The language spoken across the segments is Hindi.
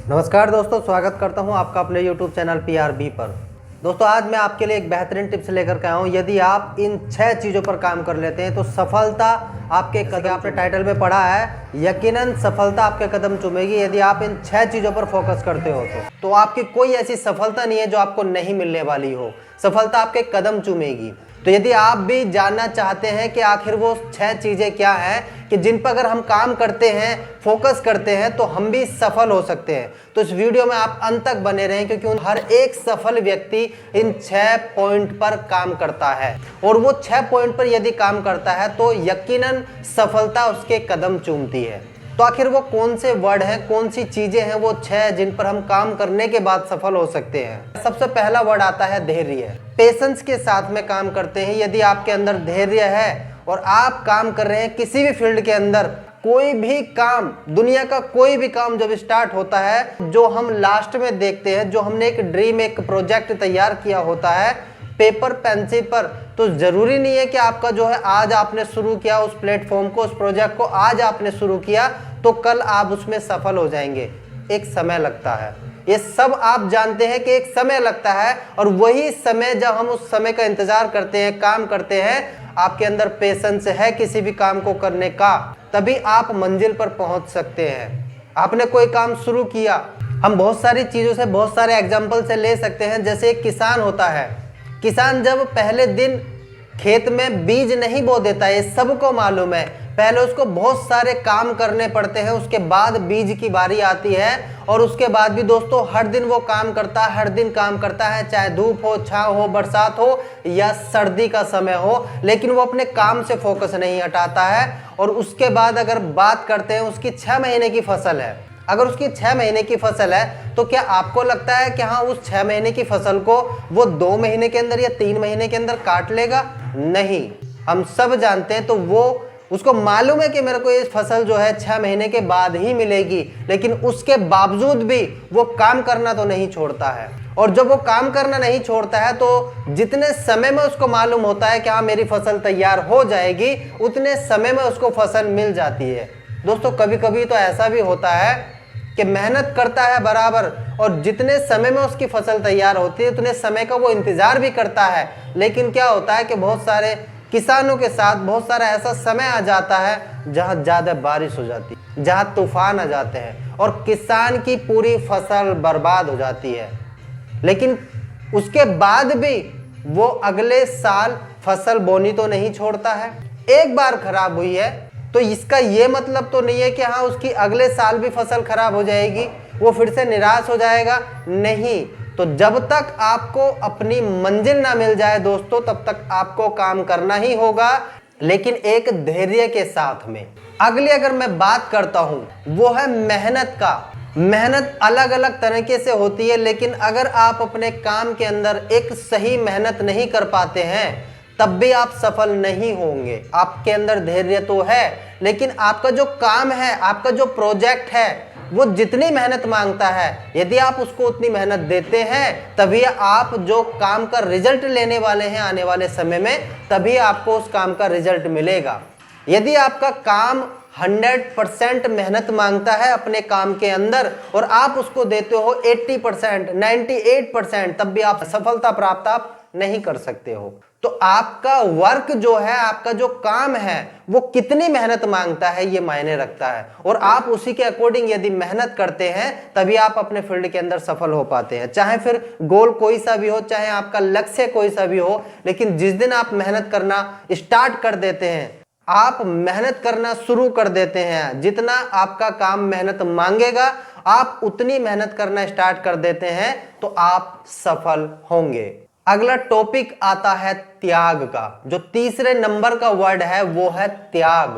नमस्कार दोस्तों, स्वागत करता हूं आपका अपने YouTube चैनल PRB पर। दोस्तों आज मैं आपके लिए एक बेहतरीन टिप्स लेकर के आया हूं। यदि आप इन 6 चीज़ों पर काम कर लेते हैं तो सफलता आपके कदम, आपने टाइटल में पढ़ा है, यकीनन सफलता आपके कदम चूमेगी। यदि आप इन 6 चीज़ों पर फोकस करते हो तो आपकी कोई ऐसी सफलता नहीं है जो आपको नहीं मिलने वाली हो। सफलता आपके कदम चूमेगी। तो यदि आप भी जानना चाहते हैं कि आखिर वो 6 चीज़ें क्या हैं कि जिन पर अगर हम काम करते हैं, फोकस करते हैं तो हम भी सफल हो सकते हैं, तो इस वीडियो में आप अंत तक बने रहें, क्योंकि हर एक सफल व्यक्ति इन 6 पॉइंट पर काम करता है और वो 6 पॉइंट पर यदि काम करता है तो यकीनन सफलता उसके कदम चूमती है। तो आखिर वो कौन से वर्ड हैं, कौन सी चीज़ें हैं वो 6 जिन पर हम काम करने के बाद सफल हो सकते हैं। सबसे पहला वर्ड आता है धैर्य। पेशेंस के साथ में काम करते हैं। यदि आपके अंदर धैर्य है और आप काम कर रहे हैं किसी भी फील्ड के अंदर, कोई भी काम, दुनिया का कोई भी काम जब स्टार्ट होता है, जो हम लास्ट में देखते हैं, जो हमने एक ड्रीम, एक प्रोजेक्ट तैयार किया होता है पेपर पेंसिल पर, तो ज़रूरी नहीं है कि आपका जो है आज आपने शुरू किया उस प्लेटफॉर्म को, उस प्रोजेक्ट को आज आपने शुरू किया तो कल आप उसमें सफल हो जाएंगे। एक समय लगता है, ये सब आप जानते हैं कि एक समय लगता है, और वही समय जब हम उस समय का इंतजार करते हैं, काम करते हैं, आपके अंदर पेशेंस है किसी भी काम को करने का, तभी आप मंजिल पर पहुंच सकते हैं। आपने कोई काम शुरू किया, हम बहुत सारी चीज़ों से, बहुत सारे एग्जाम्पल से ले सकते हैं। जैसे एक किसान होता है, किसान जब पहले दिन खेत में बीज नहीं बो देता है, ये सबको मालूम है, पहले उसको बहुत सारे काम करने पड़ते हैं, उसके बाद बीज की बारी आती है। और उसके बाद भी दोस्तों हर दिन वो काम करता है, हर दिन काम करता है, चाहे धूप हो, छाँव हो, बरसात हो या सर्दी का समय हो, लेकिन वो अपने काम से फोकस नहीं हटाता है। और उसके बाद अगर बात करते हैं, उसकी 6 महीने की फसल है, अगर उसकी 6 महीने की फसल है तो क्या आपको लगता है कि हाँ उस 6 महीने की फसल को वो 2 महीने के अंदर या 3 महीने के अंदर काट लेगा? नहीं, हम सब जानते हैं। तो वो, उसको मालूम है कि मेरे को ये फसल जो है 6 महीने के बाद ही मिलेगी, लेकिन उसके बावजूद भी वो काम करना तो नहीं छोड़ता है। और जब वो काम करना नहीं छोड़ता है तो जितने समय में उसको मालूम होता है कि हाँ मेरी फसल तैयार हो जाएगी, उतने समय में उसको फसल मिल जाती है। दोस्तों कभी कभी तो ऐसा भी होता है कि मेहनत करता है बराबर, और जितने समय में उसकी फसल तैयार होती है उतने समय का वो इंतज़ार भी करता है, लेकिन क्या होता है कि बहुत सारे किसानों के साथ बहुत सारा ऐसा समय आ जाता है जहाँ ज़्यादा बारिश हो जाती है, जहाँ तूफान आ जाते हैं और किसान की पूरी फसल बर्बाद हो जाती है। लेकिन उसके बाद भी वो अगले साल फसल बोनी तो नहीं छोड़ता है। एक बार खराब हुई है तो इसका ये मतलब तो नहीं है कि हाँ उसकी अगले साल भी फसल खराब हो जाएगी, वो फिर से निराश हो जाएगा, नहीं। तो जब तक आपको अपनी मंजिल ना मिल जाए दोस्तों, तब तक आपको काम करना ही होगा, लेकिन एक धैर्य के साथ में। अगली अगर मैं बात करता हूं वो है मेहनत का। मेहनत अलग अलग तरीके से होती है, लेकिन अगर आप अपने काम के अंदर एक सही मेहनत नहीं कर पाते हैं तब भी आप सफल नहीं होंगे। आपके अंदर धैर्य तो है, लेकिन आपका जो काम है, आपका जो प्रोजेक्ट है, वो जितनी मेहनत मांगता है, यदि आप उसको उतनी मेहनत देते हैं तभी आप जो काम का रिजल्ट लेने वाले हैं आने वाले समय में, तभी आपको उस काम का रिजल्ट मिलेगा। यदि आपका काम 100% मेहनत मांगता है अपने काम के अंदर और आप उसको देते हो 80%, 98%, तब भी आप सफलता प्राप्त आप नहीं कर सकते हो। तो आपका वर्क जो है, आपका जो काम है, वो कितनी मेहनत मांगता है ये मायने रखता है, और आप उसी के अकॉर्डिंग यदि मेहनत करते हैं तभी आप अपने फील्ड के अंदर सफल हो पाते हैं। चाहे फिर गोल कोई सा भी हो, चाहे आपका लक्ष्य कोई सा भी हो, लेकिन जिस दिन आप मेहनत करना स्टार्ट कर देते हैं, आप मेहनत करना शुरू कर देते हैं, जितना आपका काम मेहनत मांगेगा आप उतनी मेहनत करना स्टार्ट कर देते हैं तो आप सफल होंगे। अगला टॉपिक आता है त्याग का। जो तीसरे नंबर का वर्ड है वो है त्याग।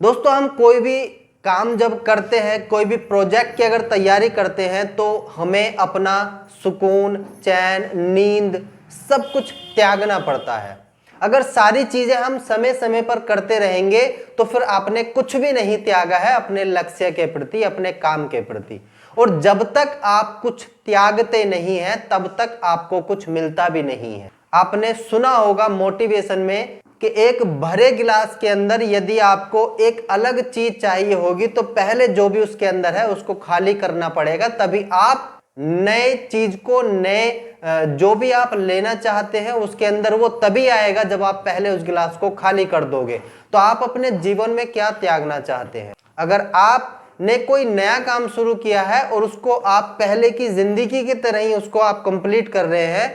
दोस्तों हम कोई भी काम जब करते हैं, कोई भी प्रोजेक्ट की अगर तैयारी करते हैं, तो हमें अपना सुकून, चैन, नींद सब कुछ त्यागना पड़ता है। अगर सारी चीजें हम समय समय पर करते रहेंगे तो फिर आपने कुछ भी नहीं त्यागा है अपने लक्ष्य के प्रति, अपने काम के प्रति। और जब तक आप कुछ त्यागते नहीं हैं तब तक आपको कुछ मिलता भी नहीं है। आपने सुना होगा मोटिवेशन में कि एक भरे गिलास के अंदर यदि आपको एक अलग चीज चाहिए होगी तो पहले जो भी उसके अंदर है उसको खाली करना पड़ेगा, तभी आप नए चीज को, नए जो भी आप लेना चाहते हैं उसके अंदर वो तभी आएगा जब आप पहले उस गिलास को खाली कर दोगे। तो आप अपने जीवन में क्या त्यागना चाहते हैं? अगर आपने कोई नया काम शुरू किया है और उसको आप पहले की जिंदगी की तरह ही उसको आप कंप्लीट कर रहे हैं,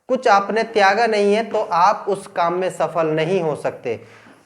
कुछ आपने त्यागा नहीं है, तो आप उस काम में सफल नहीं हो सकते।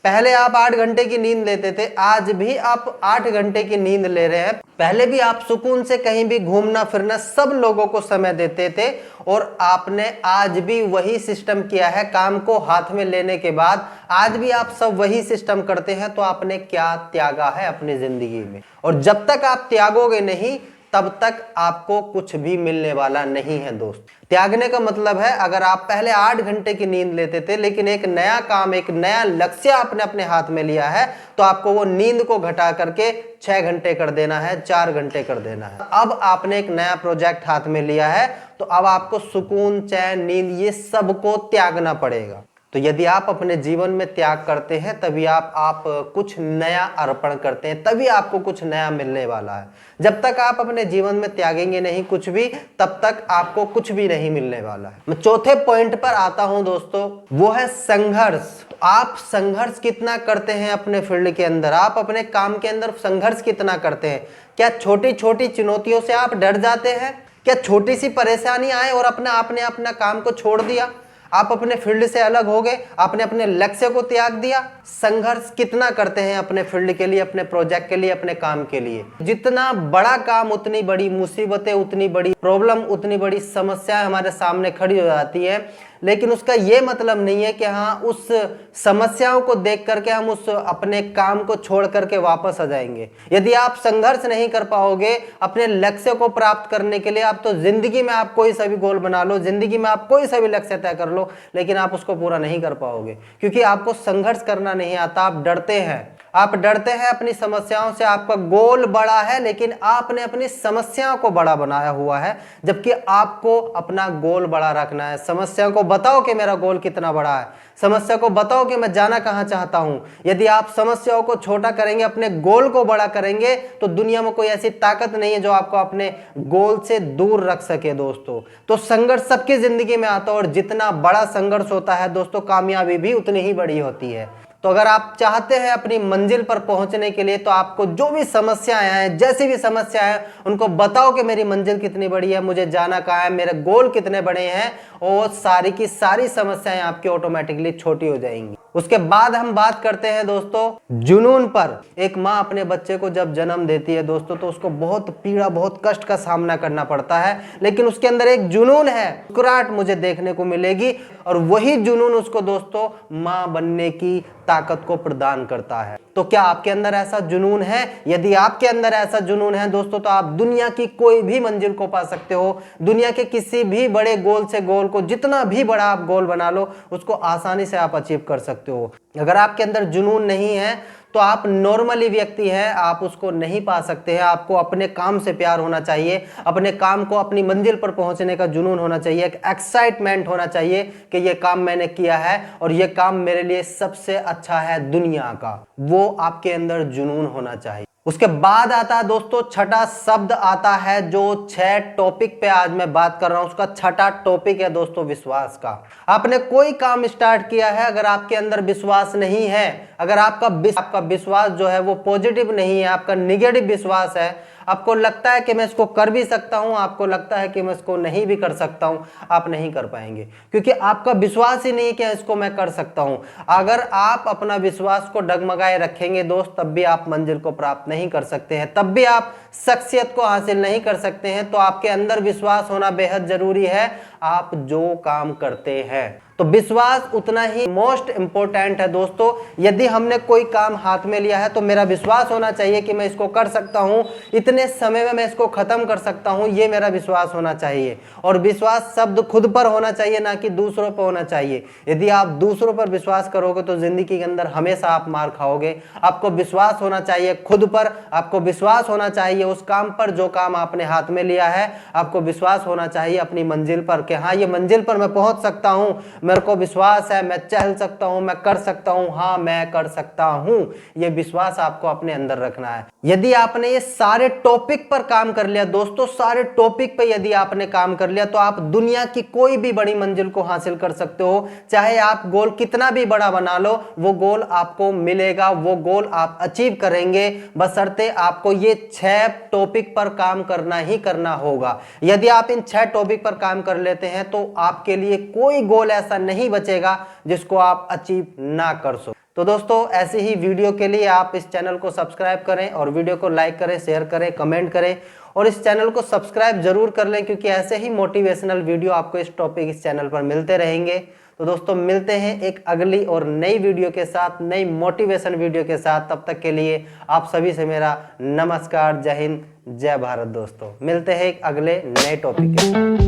पहले आप 8 घंटे की नींद लेते थे, आज भी आप 8 घंटे की नींद ले रहे हैं। पहले भी आप सुकून से कहीं भी घूमना फिरना, सब लोगों को समय देते थे, और आपने आज भी वही सिस्टम किया है। काम को हाथ में लेने के बाद आज भी आप सब वही सिस्टम करते हैं, तो आपने क्या त्यागा है अपनी जिंदगी में? और जब तक आप त्यागोगे नहीं तब तक आपको कुछ भी मिलने वाला नहीं है दोस्त। त्यागने का मतलब है, अगर आप पहले 8 घंटे की नींद लेते थे लेकिन एक नया काम, एक नया लक्ष्य आपने अपने हाथ में लिया है, तो आपको वो नींद को घटा करके 6 घंटे कर देना है, 4 घंटे कर देना है। अब आपने एक नया प्रोजेक्ट हाथ में लिया है, तो अब आपको सुकून, चैन, नींद, ये सबको त्यागना पड़ेगा। तो यदि आप अपने जीवन में त्याग करते हैं तभी आप कुछ नया अर्पण करते हैं, तभी आपको कुछ नया मिलने वाला है। जब तक आप अपने जीवन में त्यागेंगे नहीं कुछ भी, तब तक आपको कुछ भी नहीं मिलने वाला है। मैं चौथे पॉइंट पर आता हूं दोस्तों, वो है संघर्ष। आप संघर्ष कितना करते हैं अपने फील्ड के अंदर? आप अपने काम के अंदर संघर्ष कितना करते हैं? क्या छोटी छोटी चुनौतियों से आप डर जाते हैं? क्या छोटी सी परेशानी आए और आपने अपना काम को छोड़ दिया? आप अपने फील्ड से अलग हो गए, आपने अपने लक्ष्य को त्याग दिया? संघर्ष कितना करते हैं अपने फील्ड के लिए, अपने प्रोजेक्ट के लिए, अपने काम के लिए? जितना बड़ा काम उतनी बड़ी मुसीबतें, उतनी बड़ी प्रॉब्लम, उतनी बड़ी समस्याएं हमारे सामने खड़ी हो जाती है, लेकिन उसका ये मतलब नहीं है कि हाँ उस समस्याओं को देख करके हम उस अपने काम को छोड़ करके वापस आ जाएंगे। यदि आप संघर्ष नहीं कर पाओगे अपने लक्ष्य को प्राप्त करने के लिए, आप तो जिंदगी में आप कोई सा भी गोल बना लो, जिंदगी में आप कोई सा भी लक्ष्य तय कर लो, लेकिन आप उसको पूरा नहीं कर पाओगे, क्योंकि आपको संघर्ष करना नहीं आता। आप डरते हैं, आप डरते हैं अपनी समस्याओं से। आपका गोल बड़ा है लेकिन आपने अपनी समस्याओं को बड़ा बनाया हुआ है, जबकि आपको अपना गोल बड़ा रखना है। समस्या को बताओ कि मेरा गोल कितना बड़ा है, समस्या को बताओ कि मैं जाना कहां चाहता हूं। यदि आप समस्याओं को छोटा करेंगे, अपने गोल को बड़ा करेंगे, तो दुनिया में कोई ऐसी ताकत नहीं है जो आपको अपने गोल से दूर रख सके दोस्तों। तो संघर्ष सबकी जिंदगी में आता है, और जितना बड़ा संघर्ष होता है दोस्तों, कामयाबी भी उतनी ही बड़ी होती है। तो अगर आप चाहते हैं अपनी मंजिल पर पहुंचने के लिए, तो आपको जो भी समस्याएं आए, जैसी भी समस्याएं हैं, उनको बताओ कि मेरी मंजिल कितनी बड़ी है, मुझे जाना कहाँ है, मेरे गोल कितने बड़े हैं, और सारी की सारी समस्याएं आपकी ऑटोमेटिकली छोटी हो जाएंगी। उसके बाद हम बात करते हैं दोस्तों जुनून पर। एक माँ अपने बच्चे को जब जन्म देती है दोस्तों, तो उसको बहुत पीड़ा, बहुत कष्ट का सामना करना पड़ता है, लेकिन उसके अंदर एक जुनून है, मुस्कुराहट मुझे देखने को मिलेगी, और वही जुनून उसको दोस्तों माँ बनने की ताकत को प्रदान करता है। तो क्या आपके अंदर ऐसा जुनून है? यदि आपके अंदर ऐसा जुनून है दोस्तों, तो आप दुनिया की कोई भी मंजिल को पा सकते हो। दुनिया के किसी भी बड़े गोल से गोल को, जितना भी बड़ा आप गोल बना लो, उसको आसानी से आप अचीव कर सकते हो। अगर आपके अंदर जुनून नहीं है तो आप नॉर्मली व्यक्ति हैं, आप उसको नहीं पा सकते हैं। आपको अपने काम से प्यार होना चाहिए, अपने काम को, अपनी मंजिल पर पहुंचने का जुनून होना चाहिए, एक एक्साइटमेंट होना चाहिए कि ये काम मैंने किया है और ये काम मेरे लिए सबसे अच्छा है दुनिया का। वो आपके अंदर जुनून होना चाहिए। उसके बाद आता है दोस्तों छठा शब्द आता है, जो 6 टॉपिक पे आज मैं बात कर रहा हूं, उसका छठा टॉपिक है दोस्तों विश्वास का। आपने कोई काम स्टार्ट किया है, अगर आपके अंदर विश्वास नहीं है, अगर आपका विश्वास जो है वो पॉजिटिव नहीं है, आपका निगेटिव विश्वास है, आपको लगता है कि मैं इसको कर भी सकता हूं, आपको लगता है कि मैं इसको नहीं भी कर सकता हूं, आप नहीं कर पाएंगे, क्योंकि आपका विश्वास ही नहीं है कि इसको मैं कर सकता हूं। अगर आप अपना विश्वास को डगमगाए रखेंगे दोस्त, तब भी आप मंजिल को प्राप्त नहीं कर सकते हैं, तब भी आप शख्सियत को हासिल नहीं कर सकते हैं। तो आपके अंदर विश्वास होना बेहद जरूरी है, आप जो काम करते हैं। तो विश्वास उतना ही मोस्ट इंपॉर्टेंट है दोस्तों। यदि हमने कोई काम हाथ में लिया है, तो मेरा विश्वास होना चाहिए कि मैं इसको कर सकता हूं, इतने समय में मैं इसको खत्म कर सकता हूं, ये मेरा विश्वास होना चाहिए। और विश्वास शब्द खुद पर होना चाहिए, ना कि दूसरों पर होना चाहिए। यदि आप दूसरों पर विश्वास करोगे तो जिंदगी के अंदर हमेशा आप मार खाओगे। आपको विश्वास होना चाहिए खुद पर, आपको विश्वास होना चाहिए उस काम पर जो काम आपने हाथ में लिया है, आपको विश्वास होना चाहिए अपनी मंजिल पर कि हाँ, ये मंजिल पर मैं पहुंच सकता हूं, मेरे को विश्वास है, मैं चल सकता हूं, मैं कर सकता हूं, हाँ मैं कर सकता हूं। ये विश्वास आपको अपने अंदर रखना है। यदि आपने ये सारे टॉपिक पर काम कर लिया दोस्तों, सारे टॉपिक पे यदि आपने काम कर लिया तो आप दुनिया की कोई भी बड़ी मंजिल को हासिल कर सकते हो। चाहे आप गोल कितना भी बड़ा बना लो, वो गोल आपको मिलेगा, वो गोल आप अचीव करेंगे, बशर्ते आपको ये 6 टॉपिक पर काम करना ही करना होगा। यदि आप इन 6 टॉपिक पर काम कर लेते हैं तो आपके लिए कोई गोल ऐसा नहीं बचेगा जिसको आप अचीव ना कर सको। तो दोस्तों ऐसी ही वीडियो के लिए आप इस चैनल को सब्सक्राइब करें और वीडियो को लाइक करें, शेयर करें, कमेंट करें और इस चैनल को सब्सक्राइब जरूर कर लें, क्योंकि ऐसे ही मोटिवेशनल वीडियो आपको इस टॉपिक इस चैनल पर मिलते रहेंगे। तो दोस्तों मिलते हैं एक अगली और नई वीडियो के साथ, नई मोटिवेशन वीडियो के साथ। तब तक के लिए आप सभी से मेरा नमस्कार, जय हिंद, जय भारत। दोस्तों मिलते हैं एक अगले नए टॉपिक के साथ।